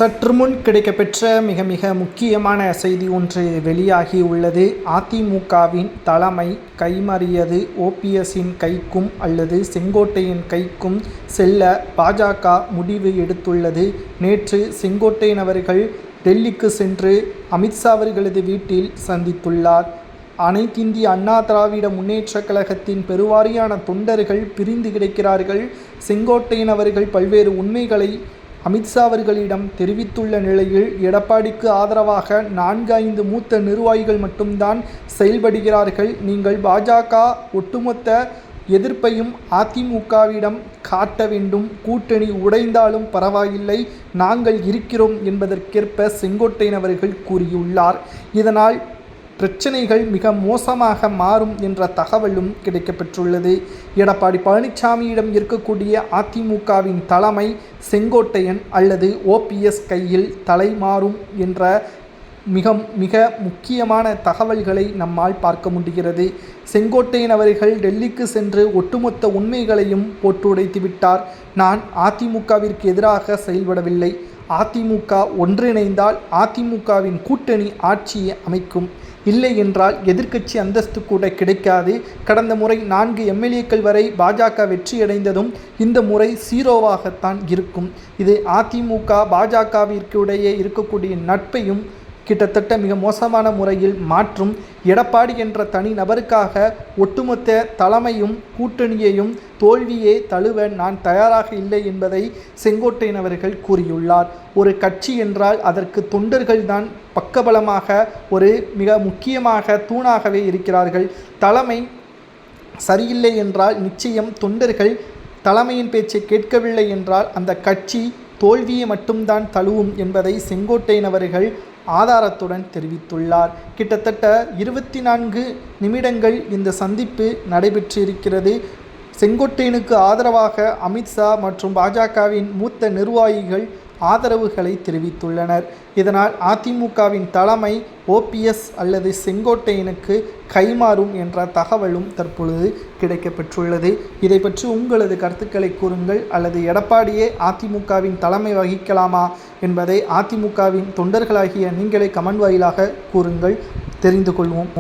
சற்று முன் கிடைக்கப்பெற்ற மிக மிக முக்கியமான செய்தி ஒன்று வெளியாகி உள்ளது. அதிமுகவின் தலைமை கைமாறியது ஓபிஎஸ்ஸின் கைக்கும் அல்லது செங்கோட்டையன் கைக்கும் செல்ல பாஜக முடிவு எடுத்துள்ளது. நேற்று செங்கோட்டையன் அவர்கள் டெல்லிக்கு சென்று அமித்ஷா அவர்களது வீட்டில் சந்தித்துள்ளார். அனைத்திந்திய அண்ணா திராவிட முன்னேற்றக் கழகத்தின் பெருவாரியான தொண்டர்கள் பிரிந்து கிடக்கிறார்கள். செங்கோட்டையன் அவர்கள் பல்வேறு உண்மைகளை அமித்ஷா அவர்களிடம் தெரிவித்துள்ள நிலையில் எடப்பாடிக்கு ஆதரவாக 4-5 மூத்த நிர்வாகிகள் மட்டும்தான் செயல்படுகிறார்கள். நீங்கள் பாஜக ஒட்டுமொத்த எதிர்ப்பையும் அதிமுகவிடம் காட்ட வேண்டும். கூட்டணி உடைந்தாலும் பரவாயில்லை, நாங்கள் இருக்கிறோம் என்பதற்கேற்ப செங்கோட்டையன் அவர்கள் கூறியுள்ளார். இதனால் பிரச்சனைகள் மிக மோசமாக மாறும் என்ற தகவலும் கிடைக்கப்பெற்றுள்ளது. எடப்பாடி பழனிசாமியிடம் இருக்கக்கூடிய அதிமுகவின் தலைமை செங்கோட்டையன் அல்லது ஓபிஎஸ் கையில் தலைமாறும் என்ற மிக முக்கியமான தகவல்களை நம்மால் பார்க்க முடிகிறது. செங்கோட்டையன் அவர்கள் டெல்லிக்கு சென்று ஒட்டுமொத்த உண்மைகளையும் போட்டு உடைத்து விட்டார். நான் அதிமுகவிற்கு எதிராக செயல்படவில்லை. அதிமுக ஒன்றிணைந்தால் அதிமுகவின் கூட்டணி ஆட்சியை அமைக்கும், இல்லை என்றால் எதிர்க்கட்சி அந்தஸ்து கூட கிடைக்காது. கடந்த முறை 4 எம்எல்ஏக்கள் வரை பாஜக வெற்றியடைந்ததும் இந்த முறை 0வாகத்தான் இருக்கும். இது அதிமுக பாஜகவிற்கிடையே இருக்கக்கூடிய நட்பையும் கிட்டத்தட்ட மிக மோசமான முறையில் மாற்றும். எடப்பாடி என்ற தனி நபருக்காக ஒட்டுமொத்த தலைமையும் கூட்டணியையும் தோல்வியே தழுவ நான் தயாராக இல்லை என்பதை செங்கோட்டையன் அவர்கள் கூறியுள்ளார். ஒரு கட்சி என்றால் அதற்கு தொண்டர்கள்தான் பக்கபலமாக ஒரு மிக முக்கியமாக தூணாகவே இருக்கிறார்கள். தலைமை சரியில்லை என்றால் நிச்சயம் தொண்டர்கள் தலைமையின் பேச்சை கேட்கவில்லை என்றால் அந்த கட்சி தோல்வியை மட்டும்தான் தழுவும் என்பதை செங்கோட்டையன் அவர்கள் ஆதாரத்துடன் தெரிவித்துள்ளார். கிட்டத்தட்ட 24 நிமிடங்கள் இந்த சந்திப்பு நடைபெற்றிருக்கிறது. செங்கோட்டையனுக்கு ஆதரவாக அமித்ஷா மற்றும் பாஜகவின் மூத்த நிர்வாகிகள் ஆதரவுகளை தெரிவித்துள்ளனர். இதனால் அதிமுகவின் தலைமை ஓபிஎஸ் அல்லது செங்கோட்டையனுக்கு கைமாறும் என்ற தகவலும் தற்பொழுது கிடைக்கப்பெற்றுள்ளது. இதை பற்றி உங்களது கருத்துக்களை கூறுங்கள். அல்லது எடப்பாடியே அதிமுகவின் தலைமை வகிக்கலாமா என்பதை அதிமுகவின் தொண்டர்களாகிய நீங்களே கமெண்ட் வாயிலாக கூறுங்கள், தெரிந்து கொள்வோம்.